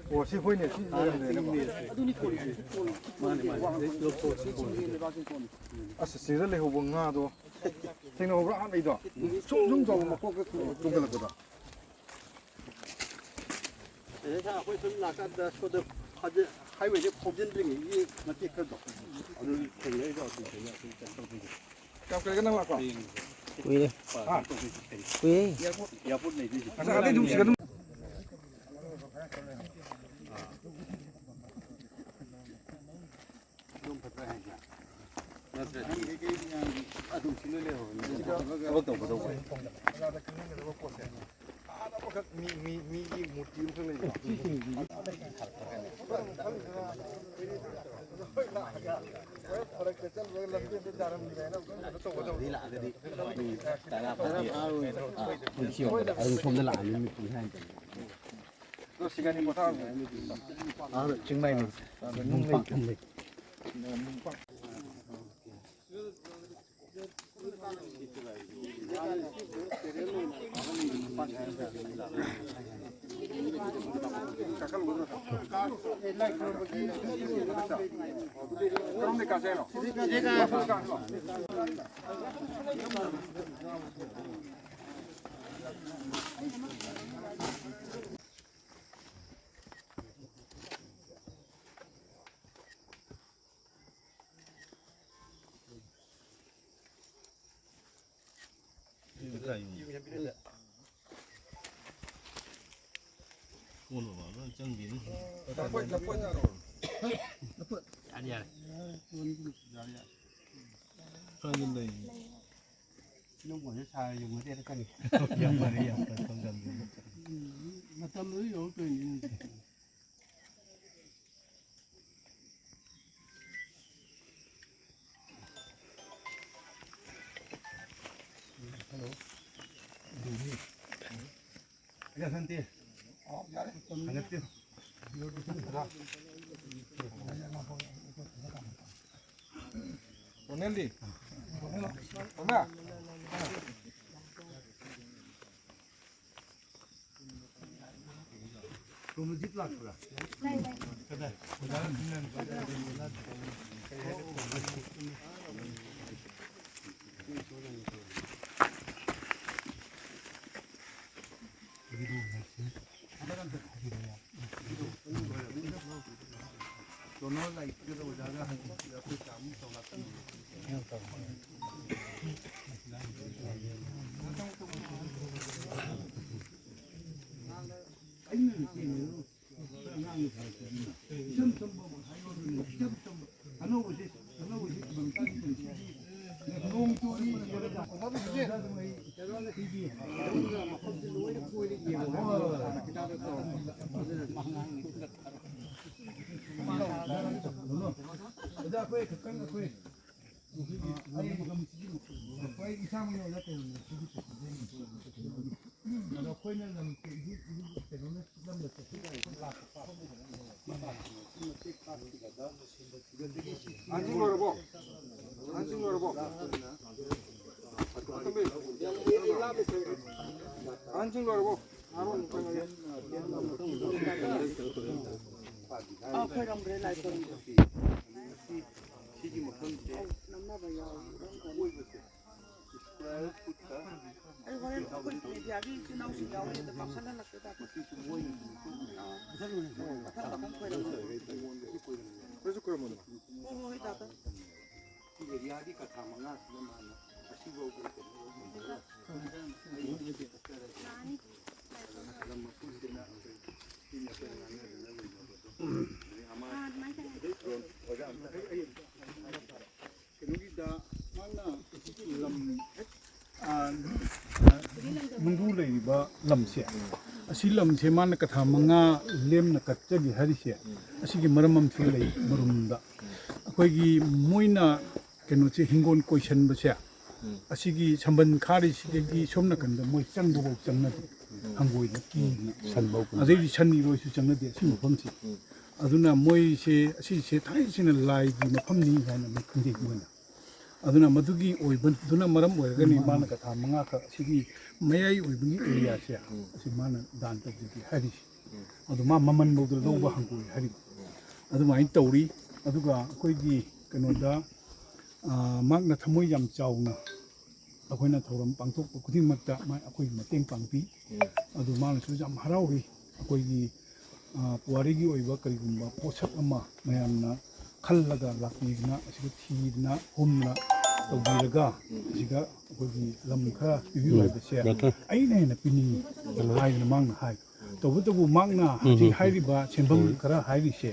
我是会呢，啊，是的，你好笨啊都，听到我啱你度，冲走嘛，嗰個中嘅啦嗰度。자, 훨씬 나간다 소득 하지 하이웨이 포진 중에 이 맞게 커도 오늘 경례가 어떻게 되냐 진짜 좀 Cao cái năng lạc Quý đi. 아, Quý. 야분 내지. Sao cái đúng sự đúng. 좀 받아야 해. 나한테 이게 그냥 아동 신뢰해요. 그것도 못 하고. Mi motivo que le 시간이 못 하고 정말 ¿Dónde casero? 오늘 와는 정빈 아니야. 그런데 이런 거 잘 용을 해야 되니까. 양말이 약간 건강이 맞다면 여기 있는데. Ya sentí. Ponelli. Ponela. Como zip lock pura. दोनों light के तो उजाला है या फिर काम चला 안심 걸어보. 안심 걸어보. 안심 걸어보. 아, 그럼 그래 날 거는 거. 시기 못 하는데. 남나봐요. 아니 그래 그걸 이야기 지나오신 야원에도 막 살라놨다. 그래서 그러면 호호에다가 이게 이야기가 다 망가지면 아시고 문구 레이바 람세 ꯑꯁꯤ ꯂꯝꯁꯦ ꯃꯥꯅ ꯀꯊꯥ ꯃꯉꯥ ꯂꯦꯝꯅ ꯀꯠꯆꯒꯦ ꯍꯥꯏꯔꯤꯁꯦ ꯑꯁꯤꯒꯤ ꯃꯔꯝ ꯑꯃꯁꯨ ꯂꯩ ꯃꯔꯨꯝꯗ ꯑꯩꯈꯣꯏꯒꯤ ꯃꯣꯏꯅ ꯀꯩꯅꯣꯁꯦ ꯍꯤꯡꯒꯣꯜ ꯀꯣꯏꯁꯟꯕꯁꯦ ꯑꯁꯤꯒꯤ ꯁꯝꯕꯟ ꯈꯥꯔꯤꯁꯤꯗꯒꯤ ꯁꯣꯝ ꯅꯥꯀꯟꯗ ꯃꯣꯏ ꯆꯪꯕꯐꯥꯎ ꯆꯪꯅꯗꯦ ꯍꯪꯒꯣꯏꯅ ꯀꯤꯗꯅ ꯑꯗꯩꯗꯤ ꯁꯟ ꯏꯔꯣꯏꯁꯨ ꯆꯪꯅꯗꯦ ꯑꯁꯤ ꯃꯐꯝꯁꯤ ꯑꯗꯨꯅ ꯃꯣꯏꯁꯦ ꯑꯁꯤꯁꯦ ꯊꯥꯏꯅꯁꯤꯅ ꯂꯥꯏꯒꯤ ꯃꯐꯝꯅꯤ ꯍꯥꯏꯅ ꯃꯣꯏ ꯈꯪꯖꯩ ꯃꯣꯏꯅ ꯑꯗꯨꯅ ꯃꯗꯨꯒꯤ ꯑꯣꯏꯕꯗꯨꯅ ꯃꯔꯝ ꯑꯣꯏꯔꯒꯅꯤ ꯃꯥꯅ ꯀꯊꯥ ꯃꯉꯥꯈꯛ ꯑꯁꯤꯒꯤ ꯃꯌꯥꯏ ꯑꯣꯏꯕꯒꯤ ꯑꯦꯔꯤꯌꯥꯁꯦ ꯑꯁꯤ ꯃꯥꯅ ꯗꯥꯟ ꯇꯧꯖꯒꯦ ꯍꯥꯏꯔꯤꯁꯤ ꯑꯗꯨ ꯃꯥ ꯃꯃꯟꯐꯥꯎꯗ ꯂꯧꯕ ꯍꯪꯒꯣꯏ ꯍꯥꯏꯔꯤꯕ ꯑꯗꯨꯃꯥꯏꯅ ꯇꯧꯔꯤ ꯑꯗꯨꯒ ꯑꯩꯈꯣꯏꯒꯤ ꯀꯩꯅꯣꯗ ꯃꯍꯥꯛꯅ ꯊꯃꯣꯏ ꯌꯥꯝ ꯆꯥꯎꯅ ꯑꯩꯈꯣꯏꯅ ꯊꯧꯔꯝ ꯄꯥꯡꯊꯣꯛꯄ ꯈꯨꯗꯤꯡꯃꯛꯇ ꯑꯩꯈꯣꯏꯒꯤ ꯃꯇꯦꯡ ꯄꯥꯡꯕꯤ ꯑꯗꯨ ꯃꯥꯅꯁꯨ ꯌꯥꯝ ꯍꯔꯥꯎꯏ ꯑꯩꯈꯣꯏꯒꯤ ꯄꯨꯋꯥꯔꯤꯒꯤ ꯑꯣꯏꯕ ꯀꯔꯤꯒꯨꯝꯕ ꯄꯣꯠꯁꯛ ꯑꯃ ꯃꯌꯥꯝꯅ ꯈꯜꯂꯒ ꯂꯥꯛꯄꯤꯗꯅ ꯑꯁꯤꯗ ꯊꯤꯗꯅ ꯍꯨꯝꯅ ꯇꯧꯕꯤꯔꯒ ꯑꯁꯤꯗ ꯑꯩꯈꯣꯏꯒꯤ ꯂꯝ ꯈꯔ ꯄꯤꯕꯤꯌꯨ ꯍꯥꯏꯕꯁꯦ ꯑꯩꯅ ꯍꯦꯟꯅ ꯄꯤꯅꯤꯡꯉꯤ ꯍꯥꯏꯗꯅ ꯃꯥꯅ ꯍꯥꯏ ꯇꯧꯕꯇꯕꯨ ꯃꯥꯅ ꯍꯧꯖꯤꯛ ꯍꯥꯏꯔꯤꯕ ꯁꯦꯟꯐꯝ ꯈꯔ ꯍꯥꯏꯔꯤꯁꯦ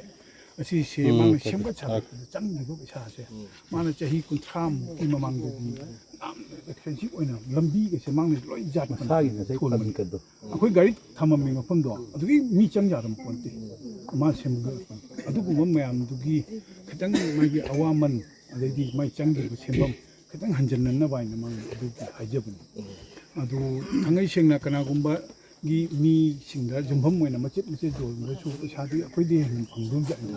ꯑꯁꯤꯁꯦ ꯃꯥꯅ ꯁꯦꯝꯒꯠ ꯁꯥꯒꯠꯄꯗ ꯆꯪꯉꯤꯕ ꯄꯩꯁꯥꯁꯦ ꯃꯥꯅ ꯆꯍꯤ 30ꯃꯨꯛꯀꯤ ꯃꯃꯥꯡꯗꯗꯤ ꯌꯥꯝꯅ ꯑꯦꯛꯁꯄꯦꯟꯁꯤꯞ ꯑꯣꯏꯅ ꯂꯝꯕꯤꯒꯁꯦ ꯃꯥꯅ ꯂꯣꯏ ꯑꯩꯈꯣꯏ ꯒꯥꯔꯤ ꯊꯝꯃꯝꯃꯤ ꯃꯐꯝꯗꯣ ꯑꯗꯨꯒꯤ ꯃꯤ ꯆꯪ ꯌꯥꯔꯝꯕ ꯄꯣꯠꯇꯦ ꯃꯥ ꯁꯦꯝꯒꯠꯂꯛꯄꯅꯤ ꯑꯗꯨꯒꯨꯝꯕ ꯃꯌꯥꯝꯗꯨꯒꯤ ꯈꯤꯇꯪ ꯃꯥꯒꯤ ꯑꯋꯥꯃꯟ ꯑꯗꯩꯗꯤ ꯃꯥꯏ ꯆꯪꯈꯤꯕ ꯁꯦꯟꯐꯝ ꯈꯤꯇꯪ ꯍꯟꯖꯤꯟꯅꯅꯕ ꯍꯥꯏꯅ ꯃꯥꯅ ꯑꯗꯨꯒꯤ ꯍꯥꯏꯖꯕꯅꯤ ꯑꯗꯨ ꯊꯥꯡꯉꯩ ꯁꯦꯡꯅ ꯀꯅꯥꯒꯨꯝꯕꯒꯤ ꯃꯤꯁꯤꯡꯗ ꯌꯨꯝꯐꯝ ꯑꯣꯏꯅ ꯃꯆꯦꯠ ꯃꯆꯦꯠ ꯌꯣꯟꯕꯁꯨ ꯄꯩꯁꯥꯗꯤ ꯑꯩꯈꯣꯏꯗꯤ ꯍꯦꯟꯅ ꯐꯪꯗꯣꯏꯖꯥꯠꯅꯤ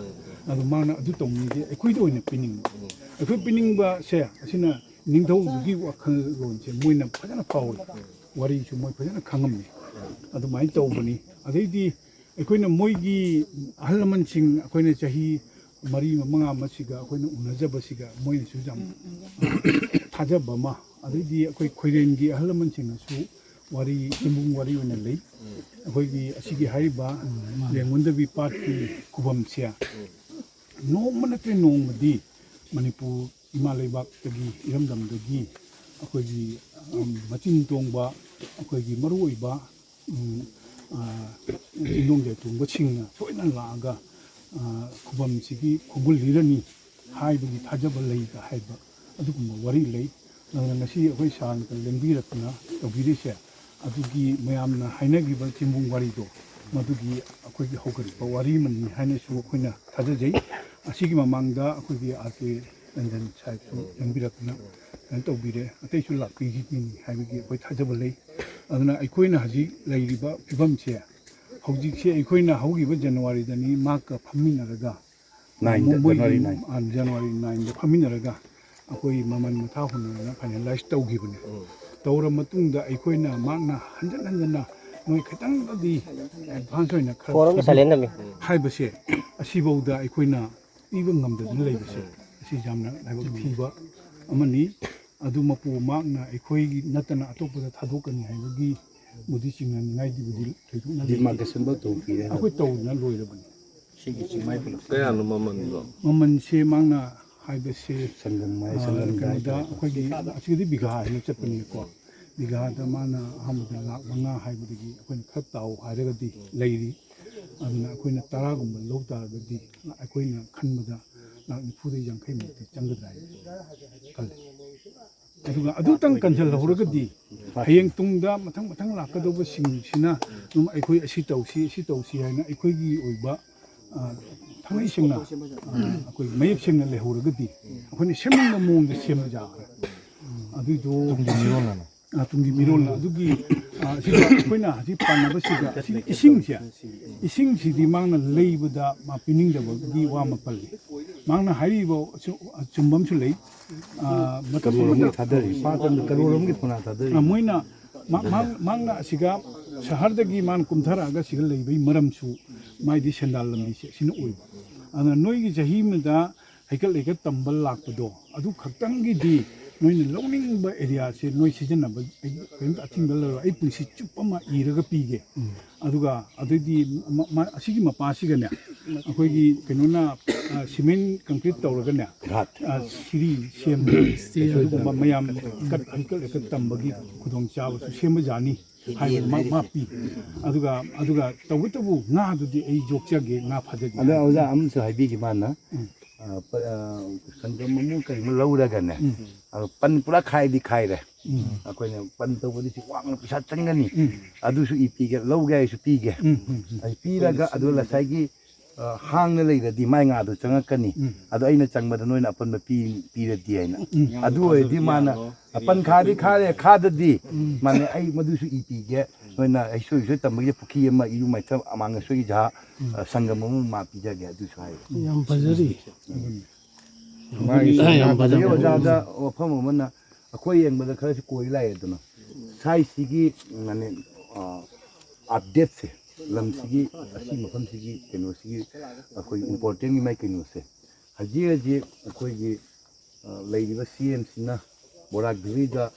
ꯑꯗꯨ ꯃꯥꯅ ꯑꯗꯨ ꯇꯧꯅꯤꯡꯉꯦ ꯑꯩꯈꯣꯏꯗ ꯑꯣꯏꯅ ꯄꯤꯅꯤꯡꯕ ꯑꯩꯈꯣই ꯄꯤꯅꯤꯡꯕꯁꯦ ꯑꯁꯤꯅ ꯅꯤꯡꯊꯧꯗꯨꯒꯤ ꯋꯥꯈꯜꯂꯣꯟꯁꯦ ꯃꯣꯏꯅ ꯐꯖꯅ ꯐꯥꯎꯏ ꯋꯥꯔꯤꯁꯨ ꯃꯣꯏ ꯐꯖꯅ ꯈꯪꯉꯝꯃꯤ ꯑꯗꯨꯃꯥꯏꯅ ꯇꯧꯕꯅꯤ ꯑꯗꯩꯗꯤ ꯑꯩꯈꯣꯏꯅ ꯃꯣꯏꯒꯤ ꯑꯍꯜ ꯂꯃꯟꯁꯤꯡ ꯑꯩꯈꯣꯏꯅ ꯆꯍꯤ 4-5 ꯑꯩꯈꯣꯏꯅ ꯎꯅꯖꯕꯁꯤꯒ ꯃꯣꯏꯅꯁꯨ ꯌꯥꯝ ꯊꯥꯖꯕ ꯑꯃ ꯑꯗꯩꯗꯤ ꯑꯩꯈꯣꯏ ꯈꯣꯏꯔꯦꯟꯒꯤ ꯑꯍꯜ ꯂꯃꯟꯁꯤꯡꯅꯁꯨ ꯋꯥꯔꯤ ꯆꯤꯡꯕꯨꯡ ꯋꯥꯔꯤ ꯑꯣꯏꯅ ꯂꯩ ꯑꯩꯈꯣꯏꯒꯤ ꯑꯁꯤꯒꯤ ꯍꯥꯏꯔꯤꯕ ꯂꯦꯡꯒꯣꯟꯗꯕꯤ ꯄꯥꯠꯀꯤ ꯈꯨꯕꯝꯁꯦ ꯅꯣꯡꯃ ꯅꯠꯇ꯭ꯔꯦ ꯅꯣꯡꯃꯗꯤ ꯃꯅꯤꯄꯨꯔ ꯏꯃꯥ ꯂꯩꯕꯥꯛꯇꯒꯤ ꯏꯔꯝꯗꯝꯗꯒꯤ ꯑꯩꯈꯣꯏꯒꯤ ꯃꯆꯤꯟ ꯇꯣꯡꯕ ꯑꯩꯈꯣꯏꯒꯤ ꯃꯔꯨꯑꯣꯏꯕ ꯆꯤꯡꯅꯣꯡ ꯇꯣꯡꯕꯁꯤꯡꯅ ꯁꯣꯏꯗꯅ ꯂꯥꯛꯑꯒ ꯈꯨꯕꯝꯁꯤꯒꯤ ꯈꯨꯒꯨꯜ ꯂꯤꯔꯅꯤ ꯍꯥꯏꯕꯒꯤ ꯊꯥꯖꯕ ꯂꯩꯒ ꯍꯥꯏꯕ ꯑꯗꯨꯒꯨꯝꯕ ꯋꯥꯔꯤ ꯂꯩ ꯑꯗꯨꯅ ꯉꯁꯤ ꯑꯩꯈꯣই ꯁꯥꯔꯅ ꯂꯦꯡꯕꯤꯔꯛꯇꯅ ꯇꯧꯕꯤꯔꯤꯁꯦ ꯑꯗꯨꯒꯤ ꯃꯌꯥꯝꯅ ꯍꯥꯏꯅꯈꯤꯕ ꯆꯤꯡꯕꯨꯡ ꯋꯥꯔꯤꯗꯣ ꯃꯗꯨꯒꯤ ꯑꯩꯈꯣꯏꯒꯤ ꯍꯧꯒꯠꯄ ꯋꯥꯔꯤ ꯑꯃꯅꯤ ꯍꯥꯏꯅꯁꯨ ꯑꯩꯈꯣꯏꯅ ꯊꯥꯖꯖꯩ ꯑꯁꯤꯒꯤ ꯃꯃꯥꯡꯗ ꯑꯩꯈꯣꯏꯒꯤ R.K. ꯔꯟꯖꯟ ꯁꯥꯍꯦꯕꯁꯨ ꯂꯦꯡꯕꯤꯔꯛꯇꯅ ꯀꯩꯅꯣ ꯇꯧꯕꯤꯔꯦ ꯑꯇꯩꯁꯨ ꯂꯥꯛꯄꯤꯈꯤꯅꯤ ꯍꯥꯏꯕꯒꯤ ꯑꯩꯈꯣꯏ ꯊꯥꯖꯕ ꯂꯩ ꯑꯗꯨꯅ ꯑꯩꯈꯣꯏꯅ ꯍꯧꯖꯤꯛ ꯂꯩꯔꯤꯕ ꯐꯤꯕꯝꯁꯦ ꯍꯧꯖꯤꯛꯁꯦ ꯑꯩꯈꯣꯏꯅ ꯍꯧꯈꯤꯕ ꯖꯅꯋꯥꯔꯤꯗꯅꯤ ꯃꯍꯥꯛꯀ ꯐꯝꯃꯤꯟꯅꯔꯒ ꯖꯅꯋꯥꯔꯤ 9ꯗ ꯐꯝꯃꯤꯟꯅꯔꯒ ꯑꯩꯈꯣꯏ ꯃꯃꯜ ꯃꯊꯥ ꯍꯨꯟꯅꯔꯒ ꯐꯥꯏꯅꯦꯂꯥꯏꯁ ꯇꯧꯈꯤꯕꯅꯤ ꯇꯧꯔ ꯃꯇꯨꯡꯗ ꯑꯩꯈꯣꯏꯅ ꯃꯍꯥꯛꯅ ꯍꯟꯖꯟ ꯍꯟꯖꯟꯅ ꯅꯣꯏ ꯈꯤꯇꯪꯗꯤ ꯑꯦꯗꯚꯥꯟꯁ ꯑꯣꯏꯅ ꯈꯔ ꯍꯥꯏꯕꯁꯦ ꯑꯁꯤꯐꯥꯎꯗ ꯑꯩꯈꯣꯏꯅ ꯄꯤꯕ ꯉꯝꯗꯗꯅ ꯂꯩꯕꯁꯦ ꯑꯁꯤ ꯌꯥꯝꯅ ꯂꯥꯏꯕꯛ ꯊꯤꯕ ꯑꯃꯅꯤ ꯑꯗꯨ ꯃꯄꯨ ꯃꯍꯥꯛꯅ ꯑꯩꯈꯣꯏꯒꯤ ꯅꯠꯇꯅ ꯑꯇꯣꯞꯄꯗ ꯊꯥꯗꯣꯛꯀꯅꯤ ꯍꯥꯏꯕꯒꯤ ꯕꯨꯗꯤ ꯆꯤꯡꯅꯅꯤꯡꯉꯥꯏꯒꯤꯕꯨꯗꯤ ꯊꯣꯏꯗꯣꯛꯅ ꯑꯩꯈꯣꯏ ꯇꯧꯗꯅ ꯂꯣꯏꯔꯕꯅꯤ ꯀꯌꯥꯅꯣ ꯃꯃꯟꯗꯣ ꯃꯃꯜꯁꯦ ꯃꯍꯥꯛꯅ ꯍꯥꯏꯕꯁꯦ ꯀꯩꯅꯣꯗ ꯑꯩꯈꯣꯏꯒꯤ ꯑꯁꯤꯗꯤ ꯕꯤꯘꯥ ꯍꯥꯏꯅ ꯆꯠꯄꯅꯤꯀꯣ ꯕꯤꯘꯥꯗ ꯃꯥꯅ ꯑꯍꯥꯟꯕꯗ ꯂꯥꯛ 5 ꯍꯥꯏꯕꯗꯒꯤ ꯑꯩꯈꯣꯏꯅ ꯈꯔ ꯇꯥꯎ ꯍꯥꯏꯔꯒꯗꯤ ꯂꯩꯔꯤ ꯑꯗꯨꯅ ꯑꯩꯈꯣꯏꯅ 10ꯒꯨꯝꯕ ꯂꯧ ꯇꯥꯔꯒꯗꯤ ꯑꯩꯈꯣꯏꯅ ꯈꯟꯕꯗ ꯂꯥꯛ 40-50ꯃꯨꯛꯇꯤ ꯆꯪꯒꯗ꯭ꯔꯥ ꯍꯥꯏꯅ ꯈꯜꯂꯤ ꯑꯗꯨꯒ ꯑꯗꯨꯇꯪ ꯀꯟꯁꯤꯜꯍꯧꯔꯒꯗꯤ ꯍꯌꯦꯡ ꯇꯨꯡꯗ ꯃꯊꯪ ꯂꯥꯛꯀꯗꯧꯕꯁꯤꯡꯁꯤꯅ ꯑꯗꯨꯝ ꯑꯩꯈꯣꯏ ꯑꯁꯤ ꯇꯧꯁꯤ ꯍꯥꯏꯅ ꯑꯩꯈꯣꯏꯒꯤ ꯑꯣꯏꯕ ꯊꯥꯡꯉꯩ ꯁꯦꯡꯅ ꯑꯩꯈꯣꯏ ꯃꯌꯦꯛ ꯁꯦꯡꯅ ꯂꯩꯍꯧꯔꯒꯗꯤ ꯑꯩꯈꯣꯏꯅ ꯁꯦꯝꯅꯤꯡꯕ ꯃꯑꯣꯡꯗ ꯁꯦꯝꯕ ꯌꯥꯈ꯭ꯔꯦ ꯑꯗꯨꯏꯗꯣ ꯇꯨꯡꯒꯤ ꯃꯤꯔꯣꯜꯅ ꯑꯗꯨꯒꯤ ꯁꯤꯗ ꯑꯩꯈꯣꯏꯅ ꯍꯧꯖꯤꯛ ꯄꯥꯟꯅꯕꯁꯤꯗ ꯑꯁꯤꯒꯤ ꯏꯁꯤꯡꯁꯤꯗꯤ ꯃꯥꯅ ꯂꯩꯕꯗ ꯃꯥ ꯄꯤꯅꯤꯡꯗꯕꯒꯤ ꯋꯥ ꯑꯃ ꯄꯜꯂꯤ ꯃꯥꯅ ꯍꯥꯏꯔꯤꯕ ꯆꯨꯝꯕ ꯑꯃꯁꯨ ꯂꯩ ꯃꯣꯏꯅ ꯃꯥꯅ ꯑꯁꯤꯒ ꯁꯍꯔꯗꯒꯤ ꯃꯥꯅ ꯀꯨꯝꯊꯔꯛꯑꯒ ꯁꯤꯒ ꯂꯩꯕꯒꯤ ꯃꯔꯝꯁꯨ ꯃꯥꯏꯗꯤ ꯁꯦꯟꯗꯥꯜ ꯂꯝꯕꯤꯁꯦ ꯑꯁꯤꯅ ꯑꯣꯏꯕ ꯑꯗꯨꯅ ꯅꯣꯏꯒꯤ ꯆꯍꯤ ꯑꯃꯗ ꯍꯩꯀꯠ ꯇꯝꯕ ꯂꯥꯛꯄꯗꯣ ꯑꯗꯨ ꯈꯛꯇꯪꯒꯤꯗꯤ ꯅꯣꯏꯅ ꯂꯧꯅꯤꯡꯕ ꯑꯦꯔꯤꯌꯥꯁꯦ ꯅꯣꯏ ꯁꯤꯖꯤꯟꯅꯕ ꯑꯩ ꯀꯔꯤꯝꯇ ꯑꯊꯤꯡꯕ ꯂꯩꯔꯣꯏ ꯑꯩ ꯄꯨꯟꯁꯤ ꯆꯨꯞꯄ ꯑꯃ ꯏꯔꯒ ꯄꯤꯒꯦ ꯑꯗꯨꯒ ꯑꯗꯩꯗꯤ ꯑꯁꯤꯒꯤ ꯃꯄꯥꯁꯤꯒꯅꯦ ꯑꯩꯈꯣꯏꯒꯤ ꯀꯩꯅꯣꯅ ꯁꯤꯃꯦꯟ ꯀꯪꯀ꯭ꯔꯤꯠ ꯇꯧꯔꯒꯅꯦ ꯁꯤꯔꯤ ꯁꯦꯝꯕ ꯑꯗꯨꯒꯨꯝꯕ ꯃꯌꯥꯝ ꯍꯩꯀꯠ ꯇꯝꯕꯒꯤ ꯈꯨꯗꯣꯡꯆꯥꯕꯁꯨ ꯁꯦꯝꯕ ꯌꯥꯅꯤ ꯍꯥꯏꯕ ꯃꯥ ꯄꯤ ꯑꯗꯨꯒ ꯇꯧꯕꯇꯕꯨ ꯉꯥꯗꯨꯗꯤ ꯑꯩ ꯌꯣꯛꯆꯒꯦ ꯉꯥ ꯐꯥꯖꯒꯦ ꯑꯗ ꯑꯣꯖꯥ ꯑꯃꯁꯨ ꯍꯥꯏꯕꯤꯒꯤ ꯃꯥꯅ ꯁꯪꯒꯝ ꯑꯃꯨꯛ ꯀꯔꯤꯃ ꯂꯧꯔꯒꯅꯦ ꯄꯟ ꯄꯨꯔꯥ ꯈꯥꯏꯗꯤ ꯈꯥꯏꯔꯦ ꯑꯩꯈꯣꯏꯅ ꯄꯟ ꯇꯧꯕꯗꯤ ꯋꯥꯡꯅ ꯄꯩꯁꯥ ꯆꯪꯒꯅꯤ ꯑꯗꯨꯁꯨ ꯄꯤꯒꯦ ꯂꯧꯒꯦ ꯍꯥꯏꯁꯨ ꯄꯤꯒꯦ ꯑꯩ ꯄꯤꯔꯒ ꯑꯗꯨ ꯉꯁꯥꯏꯒꯤ ꯍꯥꯡꯅ ꯂꯩꯔꯗꯤ ꯃꯥꯏ ꯉꯥꯗꯣ ꯆꯪꯉꯛꯀꯅꯤ ꯑꯗꯣ ꯑꯩꯅ ꯆꯪꯕꯗ ꯅꯣꯏꯅ ꯑꯄꯟꯕ ꯄꯤꯔꯗꯤ ꯍꯥꯏꯅ ꯑꯗꯨ ꯑꯣꯏꯔꯗꯤ ꯃꯥꯅ ꯄꯟ ꯈꯥꯗꯤ ꯈꯥꯔꯦ ꯈꯥꯗꯗꯤ ꯃꯥꯅꯦ ꯑꯩ ꯃꯗꯨꯁꯨ ꯄꯤꯒꯦ ꯅꯣꯏꯅ ꯑꯩ ꯁꯣꯏ ꯇꯝꯕꯒꯤ ꯄꯨꯈ꯭ꯔꯤ ꯑꯃ ꯏꯔꯨ ꯃꯥꯏꯊ ꯑꯃꯥꯡ ꯑꯁꯣꯏꯒꯤ ꯖꯍꯥ ꯁꯪꯒꯝ ꯑꯃ ꯃꯥ ꯄꯤꯖꯒꯦ ꯑꯗꯨꯁꯨ ꯍꯥꯏꯌꯦ ꯌꯥꯝ ꯐꯖꯔꯤ ꯌꯥꯝ ꯐꯖꯩ ꯑꯣꯖꯥꯗ ꯋꯥꯐꯝ ꯑꯃꯅ ꯑꯩꯈꯣꯏ ꯌꯦꯡꯕꯗ ꯈꯔꯁꯨ ꯀꯣꯏ ꯂꯥꯛꯑꯦꯗꯅ ꯁꯥꯏꯁꯤꯒꯤ ꯃꯥꯅꯦ ꯑꯞꯗꯦꯠꯁꯦ ꯂꯝꯁꯤꯒꯤ ꯑꯁꯤ ꯃꯐꯝꯁꯤꯒꯤ ꯀꯩꯅꯣꯁꯤꯒꯤ ꯑꯩꯈꯣꯏ ꯏꯝꯄꯣꯔꯇꯦꯟꯒꯤ ꯃꯥꯏ ꯀꯩꯅꯣꯁꯦ ꯍꯧꯖꯤꯛ ꯑꯩꯈꯣꯏꯒꯤ ꯂꯩꯔꯤꯕ CMꯁꯤꯅ ꯕꯣꯔꯥꯛ ꯚꯦꯂꯤꯗ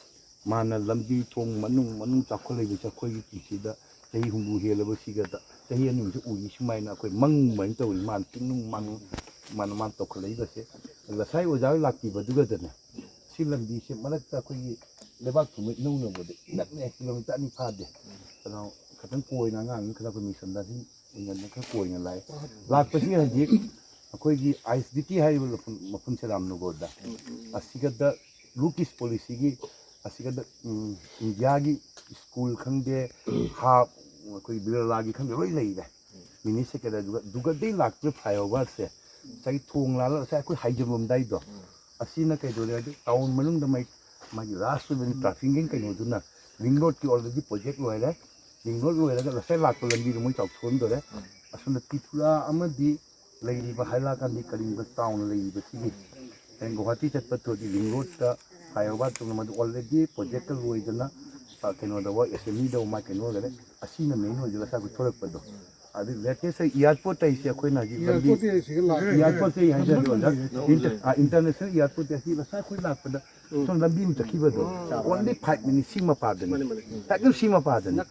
ꯃꯥꯅ ꯂꯝꯕꯤ ꯊꯣꯡ ꯃꯅꯨꯡ ꯆꯥꯎꯈꯠꯂꯛꯏꯕꯁꯦ ꯑꯩꯈꯣꯏꯒꯤ ꯄꯨꯟꯁꯤꯗ ꯆꯍꯤ ꯍꯨꯝꯐꯨ ꯍꯦꯜꯂꯕꯁꯤꯒꯗ ꯆꯍꯤ ꯑꯅꯤꯃꯨꯛꯁꯨ ꯎꯏ ꯁꯨꯃꯥꯏꯅ ꯑꯩꯈꯣꯏ ꯃꯪꯕꯥꯏꯅ ꯇꯧꯏ ꯃꯥꯅ ꯆꯤꯡꯅꯨꯡ ꯃꯥꯅ ꯇꯧꯈꯠꯂꯛꯏꯕꯁꯦ ꯉꯁꯥꯏ ꯑꯣꯖꯥ ꯂꯥꯛꯄꯤꯕꯗꯨꯒꯗꯅꯦ ꯁꯤ ꯂꯝꯕꯤꯁꯦ ꯃꯔꯛꯇ ꯑꯩꯈꯣꯏꯒꯤ ꯂꯩꯕꯥꯛ ꯊꯨꯝꯕ ꯏꯅꯧꯅꯕꯗ ꯅꯛꯅꯦ ꯀꯤꯂꯣꯃꯤꯇꯔ 2 ꯐꯥꯗꯦ ꯑꯗꯣ ꯈꯤꯇꯪ ꯀꯣꯏꯅ ꯑꯉꯥꯡꯅꯤ ꯈꯔ ꯑꯩꯈꯣꯏ ꯃꯤꯁꯟꯗ ꯑꯗꯨꯝ ꯈꯔ ꯀꯣꯏꯅ ꯂꯥꯛꯑꯦ ꯂꯥꯛꯄꯁꯤꯒ ꯍꯧꯖꯤꯛ ꯑꯩꯈꯣꯏꯒꯤ ISDT ꯍꯥꯏꯔꯤꯕ ꯃꯐꯝꯁꯦ ꯔꯥꯝꯅꯒꯔꯗ ꯑꯁꯤꯒꯗ ꯂꯨꯀꯤꯁ ꯄꯣꯂꯤꯁꯤꯒꯤ ꯑꯁꯤꯒꯗ ꯏꯟꯗꯤꯌꯥꯒꯤ ꯁ꯭ꯀꯨꯜ ꯈꯪꯗꯦ ꯑꯩꯈꯣꯏ ꯕꯤꯔꯂꯥꯒꯤ ꯈꯪꯗꯦ ꯂꯣꯏ ꯂꯩꯔꯦ ꯃꯤꯅꯤ ꯁꯦꯀ꯭ꯔꯦꯇꯔꯤ ꯑꯗꯨꯒꯗꯩ ꯂꯥꯛꯄ ꯐ꯭ꯂꯥꯏꯑꯣꯚꯔꯁꯦ ꯉꯁꯥꯏꯒꯤ ꯊꯣꯡ ꯂꯥꯜꯂꯒ ꯉꯁꯥꯏ ꯑꯩꯈꯣꯏ ꯍꯥꯏꯖꯕꯝꯗꯥꯏꯗꯣ ꯑꯁꯤꯅ ꯀꯩꯗꯧꯔꯦ ꯍꯥꯏꯗꯤ ꯇꯥꯎꯟ ꯃꯅꯨꯡꯗ ꯃꯥꯒꯤ ꯔꯥꯁ ꯑꯣꯏꯕ ꯇ꯭ꯔꯥꯐꯤꯛꯀꯤ ꯀꯩꯅꯣꯗꯨꯅ ꯔꯤꯡ ꯔꯣꯗꯀꯤ ꯑꯣꯜꯔꯦꯗꯤ ꯄ꯭ꯔꯣꯖꯦꯛ ꯂꯣꯏꯔꯦ ꯔꯤꯡ ꯔꯣꯗ ꯂꯣꯏꯔꯒ ꯉꯁꯥꯏ ꯂꯥꯛꯄ ꯂꯝꯕꯤꯗꯣ ꯃꯣꯏ ꯆꯥꯎꯊꯣꯛꯍꯟꯗꯣꯔꯦ ꯑꯁꯣꯝꯗ ꯇ꯭ꯔꯤꯄꯨꯔꯥ ꯑꯃꯗꯤ ꯂꯩꯔꯤꯕ ꯍꯥꯏꯂꯥꯀꯥꯟꯗꯤ ꯀꯔꯤꯡꯕ ꯇꯥꯎꯟ ꯂꯩꯔꯤꯕꯁꯤꯒꯤ ꯒꯨꯋꯥꯍꯥꯇꯤ ꯆꯠꯄ ꯊꯣꯛꯏ ꯔꯤꯡ ꯔꯣꯗꯇ ꯐ꯭ꯂꯥꯏꯑꯣꯚꯔ ꯇꯧꯅ ꯃꯗꯨ ꯑꯣꯜꯔꯦꯗꯤ ꯄ꯭ꯔꯣꯖꯦꯛꯇ ꯂꯣꯏꯗꯅ ꯀꯩꯅꯣꯗ ꯑꯦꯁꯦꯝꯕ꯭ꯂꯤꯗ ꯃꯥ ꯀꯩꯅꯣ ꯑꯣꯏꯒꯔꯦ ꯑꯁꯤꯅ ꯃꯦꯟ ꯑꯣꯏꯗꯅ ꯉꯁꯥꯏ ꯑꯩꯈꯣꯏ ꯊꯣꯔꯛꯄꯗꯣ ꯑꯗꯨ ꯂꯦꯇꯦꯁ ꯏꯌꯥꯔꯄꯣꯔꯠ ꯍꯥꯏꯁꯦ ꯑꯩꯈꯣꯏꯅ ꯍꯧꯖꯤꯛ ꯂꯝꯕꯤ ꯏꯌꯥꯔꯄꯣꯔꯠꯁꯦ ꯍꯥꯏꯖꯒꯦ ꯑꯣꯖꯥ ꯏꯟꯇꯔꯅꯦꯁꯅꯦꯜ ꯏꯌꯥꯔꯄꯣꯔꯠ ꯑꯁꯤ ꯉꯁꯥꯏ ꯑꯩꯈꯣꯏ ꯂꯥꯛꯄꯗ ꯁꯣꯝ ꯂꯝꯕꯤ ꯑꯃ ꯆꯠꯈꯤꯕꯗꯣ ꯑꯣꯟꯂꯤ 5 ꯃꯤꯅꯤꯠ ꯁꯤ ꯃꯄꯥꯗꯅꯤ ꯍꯦꯛꯇ ꯁꯤ ꯃꯄꯥꯗꯅꯤ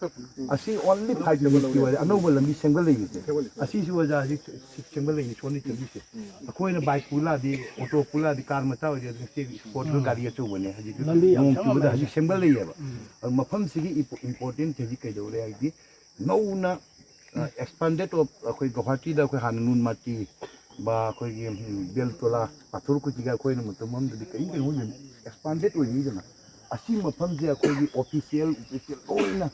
ꯑꯁꯤ ꯑꯣꯟꯂꯤ 5 ꯃꯤꯅꯤꯠꯀꯤ ꯑꯣꯏꯔꯦ ꯑꯅꯧꯕ ꯂꯝꯕꯤ ꯁꯦꯝꯒꯠꯂꯛꯏꯁꯦ ꯑꯁꯤꯁꯨ ꯑꯣꯖꯥ ꯍꯧꯖꯤꯛ ꯁꯦꯝꯒꯠꯂꯛꯏꯅꯤ ꯁꯣꯝꯗ ꯆꯠꯂꯤꯁꯦ ꯑꯩꯈꯣꯏꯅ ꯕꯥꯏꯛ ꯄꯨꯂꯛꯑꯗꯤ ꯑꯣꯇꯣ ꯄꯨꯂꯛꯑꯗꯤ ꯀꯥꯔ ꯃꯆꯥ ꯑꯣꯏꯔꯗꯤ ꯑꯗꯨꯝ ꯁ꯭ꯄꯣꯔꯠ ꯒꯥꯔꯤ ꯑꯆꯧꯕꯅꯦ ꯍꯧꯖꯤꯛ ꯅꯣꯡ ꯆꯨꯕꯗ ꯍꯧꯖꯤꯛ ꯁꯦꯝꯒꯠꯂꯛꯏꯑꯕ ꯃꯐꯝꯁꯤꯒꯤ ꯏꯝꯄꯣꯔꯇꯦꯟ ꯍꯧꯖꯤꯛ ꯀꯩꯗꯧꯔꯦ ꯍꯥꯏꯗꯤ ꯅꯧꯅ ꯑꯦꯛꯁꯄꯥꯟꯗꯦꯠ ꯑꯣꯐ ꯑꯩꯈꯣꯏ ꯒꯨꯋꯥꯍꯥꯇꯤꯗ ꯑꯩꯈꯣꯏ ꯍꯥꯟꯅ ꯅꯨꯟ ꯃꯥꯇꯤ ꯕꯥ ꯑꯩꯈꯣꯏꯒꯤ ꯕꯦꯜꯇꯣꯂꯥ ꯄꯥꯊꯣꯔ ꯑꯩꯈꯣꯏꯅ ꯃꯇꯝ ꯑꯃꯗꯗꯤ ꯀꯩꯅꯣ ꯑꯦꯛꯁꯄꯥꯟꯗꯦꯠ ꯑꯣꯏꯅꯤꯗꯅ ꯑꯁꯤ ꯃꯐꯝꯁꯦ ꯑꯩꯈꯣꯏꯒꯤ ꯑꯣꯐꯤꯁꯤꯌꯦꯜ ꯂꯣꯏꯅ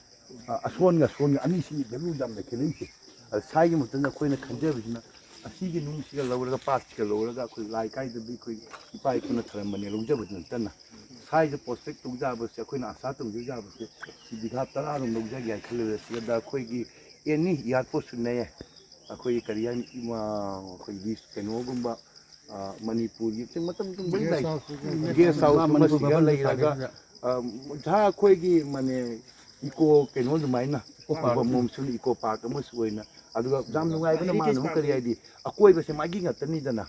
ꯑꯁꯣꯟꯒ ꯑꯅꯤꯁꯤꯒꯤ ꯚꯦꯂꯨ ꯌꯥꯝꯅ ꯈꯦꯠꯅꯩꯁꯦ ꯑꯗ ꯁꯥꯏꯒꯤ ꯃꯇꯝꯗ ꯑꯩꯈꯣꯏꯅ ꯈꯟꯖꯕꯁꯤꯅ ꯑꯁꯤꯒꯤ ꯅꯨꯡꯁꯤꯒ ꯂꯧꯔꯒ ꯄꯥꯠꯁꯤꯒ ꯂꯧꯔꯒ ꯑꯩꯈꯣꯏ ꯂꯥꯏ ꯀꯥꯏꯗꯕꯤ ꯑꯩꯈꯣꯏ ꯏꯄꯥ ꯏꯄꯨꯅ ꯊꯔꯝꯕꯅꯦ ꯂꯧꯖꯕꯗꯤ ꯅꯠꯇꯅ ꯁꯥꯏꯗ ꯄ꯭ꯔꯣꯁꯄꯦꯛ ꯇꯧꯖꯕꯁꯦ ꯑꯩꯈꯣꯏꯅ ꯑꯁꯥ ꯇꯧꯖꯕꯁꯦ ꯁꯤ ꯕꯤꯘꯥ 10 ꯂꯧꯖꯒꯦ ꯍꯥꯏꯅ ꯈꯜꯂꯦ ꯁꯤꯗ ꯑꯩꯈꯣꯏꯒ ꯑꯦꯅꯤ ꯏꯌꯥꯔꯄꯣꯔꯠꯁꯨ ꯅꯩꯌꯦ ꯑꯩꯈꯣꯏ ꯀꯔꯤ ꯍꯥꯏꯅꯤ ꯑꯩꯈꯣꯏꯒꯤ ꯀꯩꯅꯣꯒꯨꯝꯕ ꯃꯅꯤꯄꯨꯔꯒꯤ ꯃꯇꯝ ꯂꯣꯏ ꯂꯩ ꯒꯦꯁ ꯍꯥꯎꯁꯀꯨꯝꯕ ꯁꯤꯒ ꯂꯩꯔꯒ ꯖꯍꯥ ꯑꯩꯈꯣꯏꯒꯤ ꯃꯅꯦ ꯏꯀꯣ ꯀꯩꯅꯣ ꯑꯗꯨꯃꯥꯏꯅ ꯃꯣꯝꯁꯨ ꯏꯀꯣ ꯄꯥꯔꯛ ꯑꯃꯁꯨ ꯑꯣꯏꯅ ꯑꯗꯨꯒ ꯌꯥꯝ ꯅꯨꯡꯉꯥꯏꯕꯅ ꯃꯥꯅ ꯑꯃꯨꯛ ꯀꯔꯤ ꯍꯥꯏꯗꯤ ꯑꯀꯣꯏꯕꯁꯦ ꯃꯥꯒꯤ ꯉꯥꯛꯇꯅꯤꯗꯅ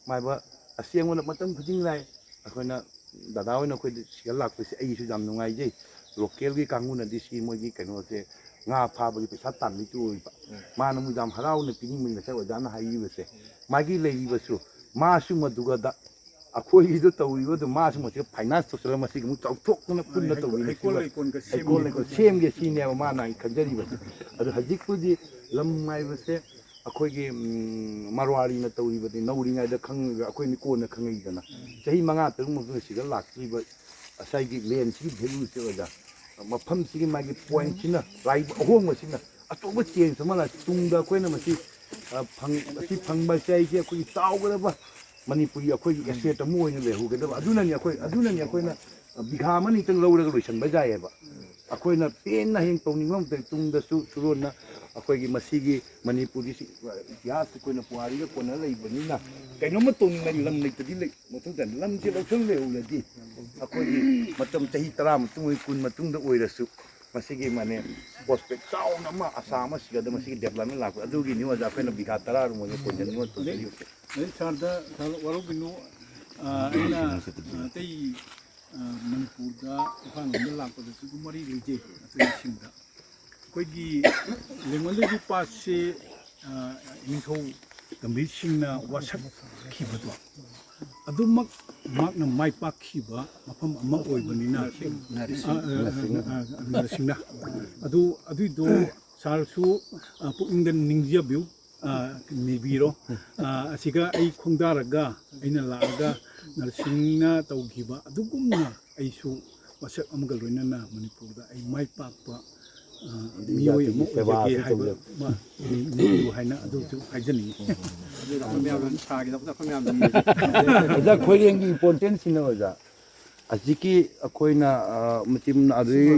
ꯃꯥꯏꯕ ꯑꯁꯦꯡꯕꯅ ꯃꯇꯝ ꯈꯨꯗꯤꯡ ꯂꯥꯛ ꯑꯩꯈꯣꯏꯅ ꯗꯗꯥ ꯍꯣꯏꯅ ꯑꯩꯈꯣꯏ ꯁꯤꯗ ꯂꯥꯛꯄꯁꯦ ꯑꯩꯁꯨ ꯌꯥꯝ ꯅꯨꯡꯉꯥꯏꯖꯩ ꯂꯣꯀꯦꯜꯒꯤ ꯀꯥꯡꯕꯨꯅꯗꯤ ꯁꯤ ꯃꯣꯏꯒꯤ ꯀꯩꯅꯣꯁꯦ ꯉꯥ ꯐꯥꯕꯒꯤ ꯄꯩꯁꯥ ꯇꯥꯟꯕꯩꯁꯨ ꯑꯣꯏꯕ ꯃꯥꯅ ꯑꯃꯨꯛ ꯌꯥꯝ ꯍꯔꯥꯎꯅ ꯄꯤꯅꯤꯡꯕ ꯉꯁꯥꯏ ꯑꯣꯖꯥꯅ ꯍꯥꯏꯔꯤꯕꯁꯦ ꯃꯥꯒꯤ ꯂꯩꯔꯤꯕꯁꯨ ꯃꯥꯁꯨ ꯃꯗꯨꯒꯗ ꯑꯩꯈꯣꯏꯒꯤꯗꯨ ꯇꯧꯔꯤꯕꯗꯨ ꯃꯥꯁꯨ ꯃꯁꯤꯒ ꯐꯥꯏꯅꯥꯟꯁ ꯇꯧꯁꯤꯜꯂꯒ ꯃꯁꯤꯒ ꯑꯃꯨꯛ ꯆꯥꯎꯊꯣꯛꯇꯅ ꯄꯨꯟꯅ ꯇꯧꯕꯤꯅꯤ ꯍꯩꯀꯣꯜ ꯂꯩꯀꯣꯜ ꯁꯦꯝꯒꯦ ꯁꯤꯅꯦꯕ ꯃꯥꯅ ꯈꯟꯖꯔꯤꯕꯁꯦ ꯑꯗꯨ ꯍꯧꯖꯤꯛꯄꯨꯗꯤ ꯂꯝ ꯍꯥꯏꯕꯁꯦ ꯑꯩꯈꯣꯏꯒꯤ ꯃꯔꯋꯥꯔꯤꯅ ꯇꯧꯔꯤꯕꯗꯤ ꯅꯧꯔꯤꯉꯩꯗ ꯈꯪꯉꯒ ꯑꯩꯈꯣꯏꯅ ꯀꯣꯟꯅ ꯈꯪꯉꯛꯏꯗꯅ ꯆꯍꯤ 5-6 ꯃꯇꯨꯡꯗ ꯁꯤꯗ ꯂꯥꯛꯇ꯭ꯔꯤꯕ ꯉꯁꯥꯏꯒꯤ ꯂꯦꯟꯁꯤꯒꯤ ꯚꯦꯂꯨꯁꯦ ꯑꯣꯖꯥ ꯃꯐꯝꯁꯤꯒꯤ ꯃꯥꯒꯤ ꯄꯣꯏꯟꯠꯁꯤꯅ ꯂꯥꯛꯏꯕ ꯑꯍꯣꯡꯕꯁꯤꯅ ꯑꯆꯧꯕ ꯆꯦꯟꯖ ꯑꯃ ꯂꯥꯛ ꯇꯨꯡꯗ ꯑꯩꯈꯣꯏꯅ ꯃꯁꯤ ꯐꯪꯕꯁꯦ ꯑꯩꯁꯦ ꯑꯩꯈꯣꯏꯒꯤ ꯆꯥꯎꯒꯗꯕ ꯃꯅꯤꯄꯨꯔꯒꯤ ꯑꯩꯈꯣꯏꯒꯤ ꯑꯦꯁꯦꯠ ꯑꯃ ꯑꯣꯏꯅ ꯂꯩꯍꯧꯒꯗꯕ ꯑꯗꯨꯅꯅꯤ ꯑꯩꯈꯣꯏꯅ ꯕꯤꯘꯥ ꯑꯃꯅꯤꯇꯪ ꯂꯧꯔꯒ ꯂꯣꯏꯁꯤꯟꯕ ꯌꯥꯏꯑꯕ ꯑꯩꯈꯣꯏꯅ ꯄꯦꯟꯅ ꯍꯌꯦꯡ ꯇꯧꯅꯤꯡꯕ ꯃꯇꯝꯗ ꯇꯨꯡꯗꯁꯨ ꯁꯨꯔꯣꯟꯅ ꯑꯩꯈꯣꯏꯒꯤ ꯃꯁꯤꯒꯤ ꯃꯅꯤꯄꯨꯔꯒꯤ ꯏꯇꯤꯍꯥꯁ ꯑꯩꯈꯣꯏꯅ ꯄꯨꯋꯥꯔꯤꯒ ꯀꯣꯟꯅ ꯂꯩꯕꯅꯤꯅ ꯀꯩꯅꯣꯝꯃ ꯇꯧꯅꯤꯡꯉꯥꯏ ꯂꯝ ꯂꯩꯇꯗꯤ ꯃꯊꯧ ꯇꯥꯏ ꯂꯝꯁꯦ ꯂꯧꯁꯪ ꯂꯩꯍꯧꯔꯗꯤ ꯑꯩꯈꯣꯏꯒꯤ ꯃꯇꯝ ꯆꯍꯤ 10 ꯃꯇꯨꯡ 20 ꯃꯇꯨꯡꯗ ꯑꯣꯏꯔꯁꯨ ꯃꯁꯤꯒꯤ ꯃꯥꯅꯦ ꯄ꯭ꯔꯣꯁꯄꯦꯛ ꯆꯥꯎꯅ ꯑꯃ ꯑꯁꯥ ꯑꯃ ꯁꯤꯒꯗ ꯃꯁꯤꯒꯤ ꯗꯦꯕꯂꯞꯃꯦꯟ ꯂꯥꯛꯄ ꯑꯗꯨꯒꯤꯅꯤ ꯑꯣꯖꯥ ꯑꯩꯈꯣꯏꯅ ꯕꯤꯘꯥ 10 ꯔꯣꯝꯗ ꯀꯣꯟꯖꯟꯅꯤꯡꯕ ꯇꯧꯖꯔꯤꯕꯁꯦ ꯁꯥꯔꯗ ꯋꯥꯔꯧꯕꯤꯅꯨ ꯑꯩꯅ ꯑꯇꯩ ꯃꯅꯤꯄꯨꯔꯗ ꯏꯝꯐꯥꯜ ꯂꯣꯝꯗ ꯂꯥꯛꯄꯗꯁꯨ ꯑꯗꯨꯝ ꯃꯔꯤ ꯂꯩꯖꯩ ꯑꯇꯩꯁꯤꯡꯗ ꯑꯩꯈꯣꯏꯒꯤ ꯂꯦꯡꯃꯟꯂꯣꯏꯒꯤ ꯄꯥꯠꯁꯦ ꯅꯤꯡꯊꯧ ꯒꯝꯚꯤꯔꯁꯤꯡꯅ ꯋꯥꯁꯛꯈꯤꯕꯗꯣ ꯑꯗꯨꯃꯛ ꯃꯍꯥꯛꯅ ꯃꯥꯏ ꯄꯥꯛꯈꯤꯕ ꯃꯐꯝ ꯑꯃ ꯑꯣꯏꯕꯅꯤꯅ ꯅꯔꯁꯤꯡꯅ ꯑꯗꯨꯏꯗꯣ ꯁꯥꯔꯁꯨ ꯄꯨꯛꯅꯤꯡꯗ ꯅꯤꯡꯖꯕꯤꯌꯨ ꯅꯤꯕꯤꯔꯣ ꯑꯁꯤꯒ ꯑꯩ ꯈꯣꯡꯗꯥꯔꯒ ꯑꯩꯅ ꯂꯥꯛꯑꯒ ꯅꯔꯁꯤꯡꯅ ꯇꯧꯈꯤꯕ ꯑꯗꯨꯒꯨꯝꯅ ꯑꯩꯁꯨ ꯋꯥꯁꯛ ꯑꯃꯒ ꯂꯣꯏꯅꯅ ꯃꯅꯤꯄꯨꯔꯗ ꯑꯩ ꯃꯥꯏ ꯄꯥꯛꯄ ꯃꯤꯑꯣꯏ ꯑꯃ ꯑꯣꯏꯖꯒꯦ ꯍꯥꯏꯕ ꯃꯤꯑꯣꯏ ꯍꯥꯏꯅ ꯑꯗꯨꯁꯨ ꯍꯥꯏꯖꯅꯤꯡꯉꯤ ꯑꯣꯖꯥ ꯈꯣꯏꯔꯦꯡꯒꯤ ꯏꯝꯄꯣꯔꯇꯦꯟꯁꯤꯅ ꯑꯣꯖꯥ ꯑꯁꯤꯒꯤ ꯑꯩꯈꯣꯏꯅ ꯃꯆꯤꯝ ꯑꯗꯨꯒꯤ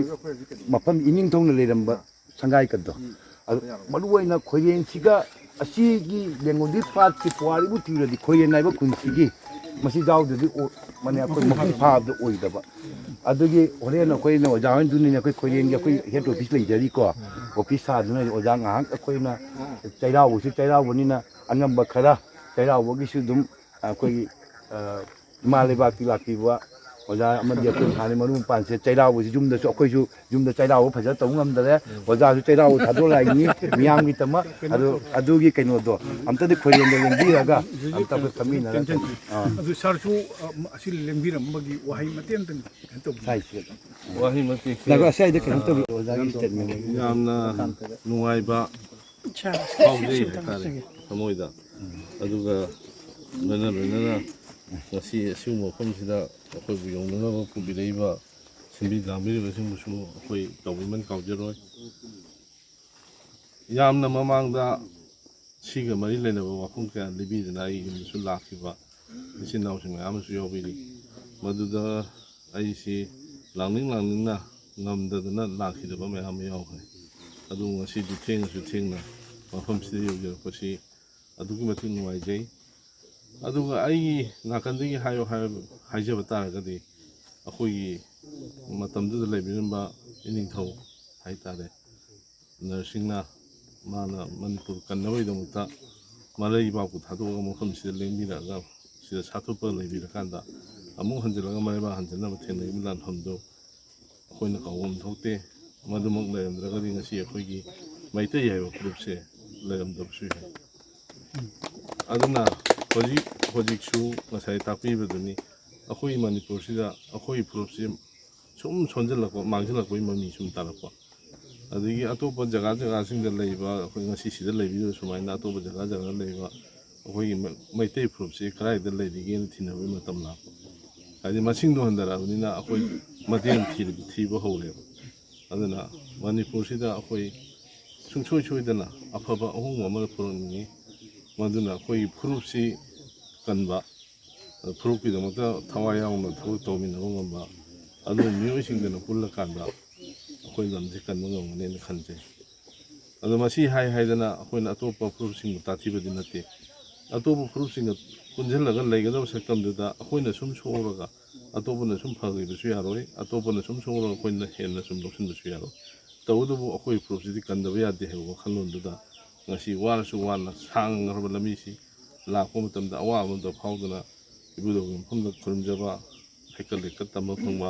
ꯃꯐꯝ ꯏꯅꯤꯡꯊꯧꯅ ꯂꯩꯔꯝꯕ ꯁꯪꯒꯥꯏꯀꯗꯣ ꯑꯗꯨ ꯃꯔꯨꯑꯣꯏꯅ ꯈꯣꯏꯔꯦꯡꯁꯤꯒ ꯑꯁꯤꯒꯤ ꯂꯦꯡꯒꯣꯜꯗꯤ ꯄꯥꯠꯀꯤ ꯄꯨꯋꯥꯔꯤꯕꯨ ꯊꯤꯔꯗꯤ ꯈꯣꯏꯔꯦꯡ ꯍꯥꯏꯕ ꯈꯨꯟꯁꯤꯒꯤ ꯃꯁꯤ ꯌꯥꯎꯗ꯭ꯔꯗꯤ ꯃꯅꯦ ꯑꯩꯈꯣꯏ ꯃꯄꯨꯡ ꯐꯥꯕꯗ ꯑꯣꯏꯗꯕ ꯑꯗꯨꯒꯤ ꯍꯣꯔꯦꯟ ꯑꯩꯈꯣꯏꯅ ꯑꯣꯖꯥ ꯍꯣꯏꯗꯨꯅꯤꯅ ꯑꯩꯈꯣꯏ ꯈꯣꯏꯔꯦꯡꯒꯤ ꯑꯩꯈꯣꯏ ꯍꯦꯠ ꯑꯣꯐꯤꯁ ꯂꯩꯖꯔꯤꯀꯣ ꯑꯣꯐꯤꯁ ꯁꯥꯗꯨꯅ ꯑꯣꯖꯥ ꯉꯥꯏꯍꯥꯛ ꯑꯩꯈꯣꯏꯅ ꯆꯩꯔꯥꯎꯕꯁꯨ ꯆꯩꯔꯥꯎꯕꯅꯤꯅ ꯑꯉꯝꯕ ꯈꯔ ꯆꯩꯔꯥꯎꯕꯒꯤꯁꯨ ꯑꯗꯨꯝ ꯑꯩꯈꯣꯏꯒꯤ ꯏꯃꯥ ꯂꯩꯕꯥꯛꯀꯤ ꯂꯥꯛꯄꯤꯕ ꯑꯣꯖꯥ ꯑꯃꯗꯤ ꯑꯩꯈꯣꯏ ꯍꯥꯟꯅ ꯃꯔꯨꯞ ꯃꯄꯥꯟꯁꯦ ꯆꯩꯔꯥꯎꯕꯁꯤ ꯌꯨꯝꯗꯁꯨ ꯑꯩꯈꯣꯏꯁꯨ ꯌꯨꯝꯗ ꯆꯩꯔꯥꯎꯕ ꯐꯖꯅ ꯇꯧꯕ ꯉꯝꯗꯔꯦ ꯑꯣꯖꯥꯁꯨ ꯆꯩꯔꯥꯎꯕ ꯊꯥꯗꯣꯔꯛꯏꯅꯤ ꯃꯤꯌꯥꯝꯒꯤꯗꯃꯛ ꯑꯗꯨꯒꯤ ꯀꯩꯅꯣꯗꯣ ꯑꯝꯇꯗꯤ ꯈꯣꯏꯔꯦꯡꯗ ꯂꯦꯡꯕꯤꯔꯒ ꯑꯝꯇ ꯑꯩꯈꯣꯏ ꯈꯟꯃꯤꯟꯅꯔꯒ ꯑꯗꯨ ꯁꯥꯔꯁꯨ ꯑꯁꯤ ꯂꯦꯡꯕꯤꯔꯝꯕꯒꯤ ꯋꯥꯍꯩ ꯃꯇꯦꯛ ꯑꯃꯇꯪ ꯀꯩꯅꯣ ꯇꯧꯕꯤꯌꯨ ꯁꯥꯏꯁꯤꯗ ꯋꯥꯍꯩ ꯃꯇꯦꯛꯁꯦ ꯑꯁ꯭ꯋꯥꯏꯗ ꯀꯩꯅꯣ ꯇꯧꯕꯤ ꯑꯣꯖꯥꯒꯤ ꯏꯁꯇꯦꯠꯃꯦꯟ ꯌꯥꯝꯅ ꯅꯨꯡꯉꯥꯏꯕ ꯐꯥꯎꯖꯩ ꯍꯥꯏꯇꯥꯔꯦ ꯊꯃꯣꯏꯗ ꯑꯗꯨꯒ ꯂꯣꯏꯅꯅ ꯉꯁꯤ ꯑꯁꯤꯒꯨꯝꯕ ꯃꯐꯝꯁꯤꯗ ꯑꯩꯈꯣꯏꯕꯨ ꯌꯧꯅꯅꯕ ꯄꯨꯕꯤꯔꯛꯏꯕ ꯁꯤꯟꯕꯤ ꯂꯥꯡꯕꯤꯔꯤꯕꯁꯤꯡꯕꯨꯁꯨ ꯑꯩꯈꯣꯏ ꯇꯧꯕꯤꯃꯟ ꯀꯥꯎꯖꯔꯣꯏ ꯌꯥꯝꯅ ꯃꯃꯥꯡꯗ ꯁꯤꯒ ꯃꯔꯤ ꯂꯩꯅꯕ ꯋꯥꯐꯝ ꯀꯌా ꯂꯤꯕꯤꯗꯨꯅ ꯑꯩ ꯌꯨꯝꯗꯁꯨ ꯂꯥꯛꯈꯤꯕ ꯏꯆꯤꯟ ꯏꯅꯥꯎꯁꯤꯡ ꯃꯌꯥꯝ ꯑꯃꯁꯨ ꯌꯥꯎꯕꯤꯔꯤ ꯃꯗꯨꯗ ꯑꯩꯁꯤ ꯂꯥꯛꯅꯤꯡꯅ ꯉꯝꯗꯗꯅ ꯂꯥꯛꯈꯤꯗꯕ ꯃꯌꯥꯝ ꯑꯃ ꯌꯥꯎꯈ꯭ꯔꯦ ꯑꯗꯨꯕꯨ ꯉꯁꯤꯗꯤ ꯊꯦꯡꯅꯁꯨ ꯊꯦꯡꯅ ꯃꯐꯝꯁꯤꯗ ꯌꯧꯖꯔꯛꯄꯁꯤ ꯑꯗꯨꯛꯀꯤ ꯃꯇꯤꯛ ꯅꯨꯡꯉꯥꯏꯖꯩ ꯑꯗꯨꯒ ꯑꯩꯒꯤ ꯅꯥꯀꯟꯗꯒꯤ ꯍꯥꯏꯖꯕ ꯇꯥꯔꯒꯗꯤ ꯑꯩꯈꯣꯏꯒꯤ ꯃꯇꯝꯗꯨꯗ ꯂꯩꯕꯤꯔꯝꯕ ꯏꯅꯤꯡꯊꯧ ꯍꯥꯏꯇꯥꯔꯦ ꯅꯔꯁꯤꯡꯅ ꯃꯥꯅ ꯃꯅꯤꯄꯨꯔ ꯀꯟꯅꯕꯒꯤꯗꯃꯛꯇ ꯃꯔꯩꯕꯥꯛꯄꯨ ꯊꯥꯗꯣꯛꯑꯒ ꯃꯐꯝꯁꯤꯗ ꯂꯦꯡꯕꯤꯔꯛꯑꯒ ꯁꯤꯗ ꯁꯥꯊꯣꯛꯄ ꯂꯩꯕꯤꯔꯀꯥꯟꯗ ꯑꯃꯨꯛ ꯍꯟꯖꯤꯜꯂꯒ ꯃꯔꯩꯕꯥꯛ ꯍꯟꯖꯤꯟꯅꯕ ꯊꯦꯡꯅꯔꯤꯕ ꯂꯥꯟꯐꯝꯗꯨ ꯑꯩꯈꯣꯏꯅ ꯀꯥꯎꯐꯝ ꯊꯣꯛꯇꯦ ꯃꯗꯨꯃꯛ ꯂꯩꯔꯝꯗ꯭ꯔꯒꯗꯤ ꯉꯁꯤ ꯑꯩꯈꯣꯏꯒꯤ ꯃꯩꯇꯩ ꯍꯥꯏꯕ ꯐꯨꯔꯨꯞꯁꯦ ꯂꯩꯔꯝꯗꯕꯁꯨ ꯌꯥꯏ ꯑꯗꯨꯅ ꯍꯧꯖꯤꯛꯁꯨ ꯉꯁꯥꯏ ꯇꯥꯛꯄꯤꯕꯗꯨꯅꯤ ꯑꯩꯈꯣꯏ ꯃꯅꯤꯄꯨꯔꯁꯤꯗ ꯑꯩꯈꯣꯏꯒꯤ ꯐꯨꯔꯨꯞꯁꯤ ꯁꯨꯝ ꯁꯣꯟꯖꯜꯂꯛꯄ ꯃꯥꯡꯁꯤꯜꯂꯛꯄꯒꯤ ꯃꯃꯤ ꯁꯨꯝ ꯇꯥꯔꯛꯄ ꯑꯗꯒꯤ ꯑꯇꯣꯞꯄ ꯖꯒꯥꯁꯤꯡꯗ ꯂꯩꯕ ꯑꯩꯈꯣꯏ ꯉꯁꯤ ꯁꯤꯗ ꯂꯩꯕꯤꯔꯤꯕ ꯁꯨꯃꯥꯏꯅ ꯑꯇꯣꯞꯄ ꯖꯒꯥꯗ ꯂꯩꯕ ꯑꯩꯈꯣꯏꯒꯤ ꯃꯩꯇꯩ ꯐꯨꯔꯨꯞꯁꯤ ꯀꯗꯥꯏꯗ ꯂꯩꯔꯤꯒꯦꯅ ꯊꯤꯅꯕꯒꯤ ꯃꯇꯝ ꯂꯥꯛꯄ ꯍꯥꯏꯗꯤ ꯃꯁꯤꯡꯗꯣ ꯍꯟꯊꯔꯛꯑꯕꯅꯤꯅ ꯑꯩꯈꯣꯏ ꯃꯇꯦꯡ ꯊꯤꯕ ꯍꯧꯔꯦꯕ ꯑꯗꯨꯅ ꯃꯅꯤꯄꯨꯔꯁꯤꯗ ꯑꯩꯈꯣꯏ ꯁꯨꯡꯁꯣꯏ ꯁꯣꯏꯗꯅ ꯑꯐꯕ ꯑꯍꯣꯡꯕ ꯑꯃ ꯄꯨꯔꯛꯅꯤꯡꯉꯤ ꯃꯗꯨꯅ ꯑꯩꯈꯣꯏꯒꯤ ꯐꯨꯔꯨꯞꯁꯤ ꯀꯟꯕ ꯐꯨꯔꯨꯞꯀꯤꯗꯃꯛꯇ ꯊꯋꯥꯏ ꯌꯥꯎꯅ ꯊꯕꯛ ꯇꯧꯃꯤꯟꯅꯕ ꯉꯝꯕ ꯑꯗꯨꯒ ꯃꯤꯑꯣꯏꯁꯤꯡꯗꯨꯅ ꯄꯨꯜꯂꯀꯥꯟꯗ ꯑꯩꯈꯣꯏ ꯂꯝꯁꯤ ꯀꯟꯕ ꯉꯝꯒꯅꯦꯅ ꯈꯟꯖꯩ ꯑꯗꯣ ꯃꯁꯤ ꯍꯥꯏꯗꯅ ꯑꯩꯈꯣꯏꯅ ꯑꯇꯣꯞꯄ ꯐꯨꯔꯨꯞꯁꯤꯡꯕꯨ ꯇꯥꯊꯤꯕꯗꯤ ꯅꯠꯇꯦ ꯑꯇꯣꯞꯄ ꯐꯨꯔꯨꯞꯁꯤꯡꯒ ꯄꯨꯟꯁꯤꯜꯂꯒ ꯂꯩꯒꯗꯕ ꯁꯛꯇꯝꯗꯨꯗ ꯑꯩꯈꯣꯏꯅ ꯁꯨꯝ ꯁꯣꯛꯑꯒ ꯑꯇꯣꯞꯄꯅ ꯁꯨꯝ ꯐꯈꯤꯕꯁꯨ ꯌꯥꯔꯣꯏ ꯑꯇꯣꯞꯄꯅ ꯁꯨꯝ ꯁꯣꯛꯑꯒ ꯑꯩꯈꯣꯏꯅ ꯍꯦꯟꯅ ꯁꯨꯝ ꯂꯧꯁꯤꯟꯕꯁꯨ ꯌꯥꯔꯣꯏ ꯇꯧꯕꯇꯕꯨ ꯑꯩꯈꯣꯏ ꯐꯨꯔꯨꯞꯁꯤꯗꯤ ꯀꯟꯗꯕ ꯌꯥꯗꯦ ꯍꯥꯏꯕ ꯋꯥꯈꯜꯂꯣꯟꯗꯨꯗ ꯉꯁꯤ ꯋꯥꯔꯁꯨ ꯋꯥꯅ ꯁꯥꯡꯈ꯭ꯔꯕ ꯂꯝꯕꯤꯁꯤ ꯂꯥꯛꯄ ꯃꯇꯝꯗ ꯑꯋꯥꯕ ꯑꯃꯗ ꯐꯥꯎꯗꯅ ꯏꯕꯨꯙꯧꯒꯤ ꯃꯐꯝꯗ ꯈꯨꯔꯨꯝꯖꯕ ꯍꯩꯀꯠ ꯂꯩꯀꯠ ꯇꯝꯕ ꯐꯪꯕ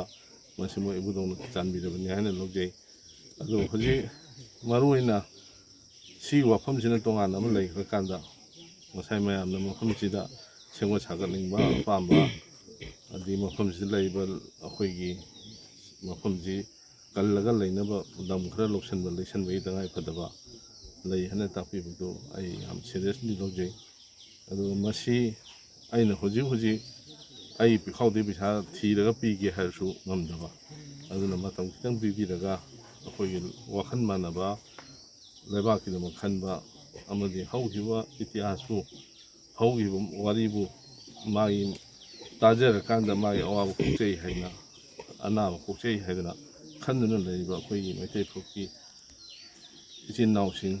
ꯃꯁꯤ ꯃꯣꯏ ꯏꯕꯨꯙꯧꯅ ꯆꯥꯟꯕꯤꯔꯕꯅꯤ ꯍꯥꯏꯅ ꯂꯧꯖꯩ ꯑꯗꯨ ꯍꯧꯖꯤꯛ ꯃꯔꯨꯑꯣꯏꯅ ꯁꯤꯒꯤ ꯋꯥꯐꯝꯁꯤꯅ ꯇꯣꯉꯥꯟꯅ ꯑꯃ ꯂꯩꯈ꯭ꯔꯀꯥꯟꯗ ꯉꯁꯥꯏ ꯃꯌꯥꯝꯅ ꯃꯐꯝꯁꯤꯗ ꯁꯦꯝꯒꯠ ꯁꯥꯒꯠꯅꯤꯡꯕ ꯑꯄꯥꯝꯕ ꯑꯗꯩ ꯃꯐꯝꯁꯤꯗ ꯂꯩꯔꯤꯕ ꯑꯩꯈꯣꯏꯒꯤ ꯃꯐꯝꯁꯤ ꯀꯜꯂꯒ ꯂꯩꯅꯕ ꯂꯝ ꯈꯔ ꯂꯩꯁꯟꯕꯒꯤ ꯇꯉꯥꯏꯐꯗꯕ ꯂꯩ ꯍꯥꯏꯅ ꯇꯥꯛꯄꯤꯕꯗꯨ ꯑꯩ ꯌꯥꯝ ꯁꯤꯔꯤꯌꯁꯂꯤ ꯂꯧꯖꯩ ꯑꯗꯨꯒ ꯃꯁꯤ ꯑꯩꯅ ꯍꯧꯖꯤꯛ ꯑꯩ ꯄꯤꯈꯥꯎꯗꯒꯤ ꯄꯩꯁꯥ ꯊꯤꯔꯒ ꯄꯤꯒꯦ ꯍꯥꯏꯔꯁꯨ ꯉꯝꯗꯕ ꯑꯗꯨꯅ ꯃꯇꯝ ꯈꯤꯇꯪ ꯄꯤꯕꯤꯔꯒ ꯑꯩꯈꯣꯏꯒꯤ ꯋꯥꯈꯜ ꯃꯥꯟꯅꯕ ꯂꯩꯕꯥꯛꯀꯤꯗꯃꯛ ꯈꯟꯕ ꯑꯃꯗꯤ ꯍꯧꯈꯤꯕ ꯏꯇꯤꯍꯥꯁꯄꯨ ꯍꯧꯈꯤꯕ ꯋꯥꯔꯤꯕꯨ ꯃꯥꯒꯤ ꯇꯥꯖꯔꯀꯥꯟꯗ ꯃꯥꯒꯤ ꯑꯋꯥꯕ ꯀꯣꯛꯆꯩ ꯍꯥꯏꯅ ꯑꯅꯥꯕ ꯀꯣꯛꯆꯩ ꯍꯥꯏꯗꯅ ꯈꯟꯗꯨꯅ ꯂꯩꯔꯤꯕ ꯑꯩꯈꯣꯏꯒꯤ ꯃꯩꯇꯩ ꯐꯨꯔꯨꯞꯀꯤ ꯏꯆꯤꯟ ꯏꯅꯥꯎꯁꯤꯡ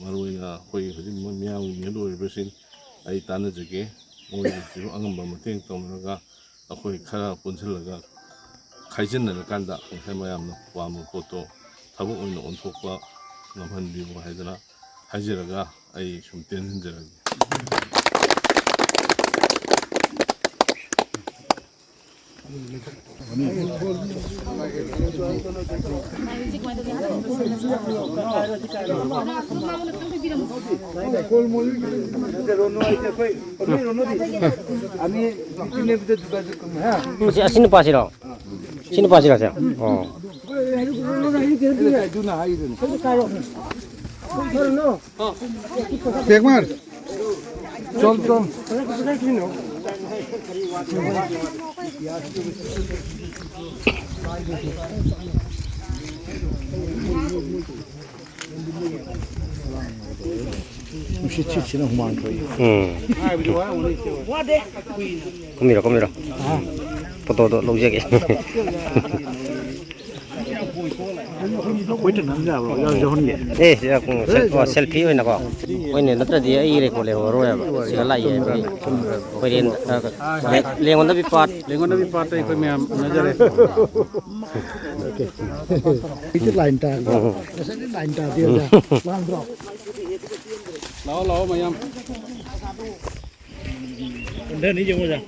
ꯃꯔꯨꯑꯣꯏꯅ ꯑꯩꯈꯣꯏꯒꯤ ꯍꯧꯖꯤꯛ ꯃꯤꯌꯥꯝꯒꯤ ꯃꯤꯍꯨꯠ ꯑꯣꯏꯔꯤꯕꯁꯤꯡ ꯑꯩ ꯇꯥꯟꯅꯖꯒꯦ ꯃꯣꯏꯒꯤꯁꯨ ꯑꯉꯝꯕ ꯃꯇꯦꯡ ꯇꯧꯅꯔꯒ ꯑꯩꯈꯣই ꯈꯔ ꯄꯨꯟꯁꯤꯜꯂꯒ ꯈꯥꯏꯖꯤꯟꯅꯔꯀꯥꯟꯗ ꯉꯁꯥꯏ ꯃꯌꯥꯝꯅ ꯄꯥꯝꯕ ꯄꯣꯠꯇꯣ ꯊꯕꯛ ꯑꯣꯏꯅ ꯑꯣꯟꯊꯣꯛꯄ ꯉꯝꯍꯟꯕꯤꯌꯨ ꯍꯥꯏꯗꯅ ꯍꯥꯏꯖꯔꯒ ꯑꯩ ꯁꯨꯝ ꯇꯦꯟꯁꯤꯟꯖꯔꯒꯦ ꯁꯤ ꯅꯨꯄꯥꯁꯤꯔꯣ ꯁꯤ ꯅꯨꯄꯥꯁꯤꯔꯣ ꯁꯦ Pek mar. Chol chol. 혹시 치치는 후만 거의. Kumira. Foto do lâu cái. Quay trở nắng ra rồi, giờ hôn nhẹ. Eh, ya cũng selfie vậy nè con. Ôi này nó rất là ấy rồi, cô leo rồi, sẽ lại vậy. Quay đến, liền con nó bị phát. Lengon nabi partai ko ma'am nazare. Itu lain tak. Biasanya lain tak dia dah. Lang drop. Lao mayam. Anda ni jemu dah.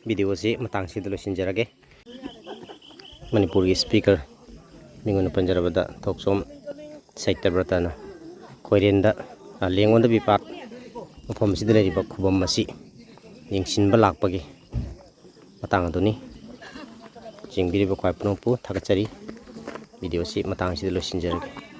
Video si matang si dulu sinjarage. Manipur gi speaker mingun panjarabada thoksom sector bratana koirenda lengonda bipak mafam sidile riba khubam masi yengsinba lakpagi matang aduni jingbiri ba khwai pnongpu thakachari video si matang si dulu sinjarage.